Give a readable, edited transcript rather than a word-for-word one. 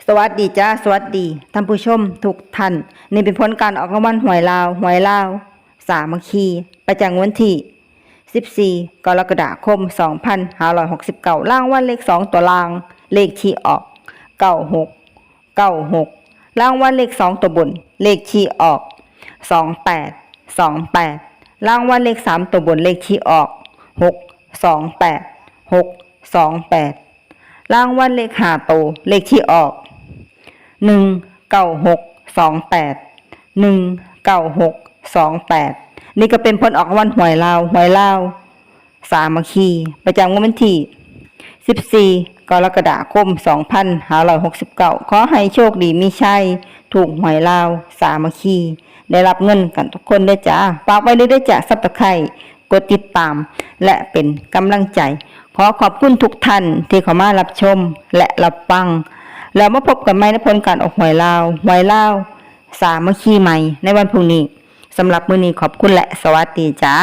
สวัสดีจ้าสวัสดีท่านผู้ชมทุกท่านนี่เป็นผลการออกรางวัลหวยลาวสามัคคีประจำวันที่14กรกฎาคม2569รางวัลเลข2ตัวล่างเลขที่ออก96รางวัลเลข2ตัวบนเลขที่ออก28รางวัลเลข3ตัวบนเลขที่ออก628รางวัลเลข5ตัวเลขที่ออก19628นี่ก็เป็นผลออกรางวัลหวยลาวสามัคคีประจำวันที่14กรกฎาคม2569ขอให้โชคดีมีชัยถูกหวยลาวสามัคคีได้รับเงินกันทุกคนด้วยจ้าฝากไว้ด้วยจ้าSubscribeกดติดตามและเป็นกำลังใจขอขอบคุณทุกท่านที่เข้ามารับชมและรับฟังแล้วมาพบกันใหม่ในผลการออกหวยลาวสามัคคีใหม่ในวันพรุ่งนี้สำหรับมื้อนี้ขอบคุณและสวัสดีจ้า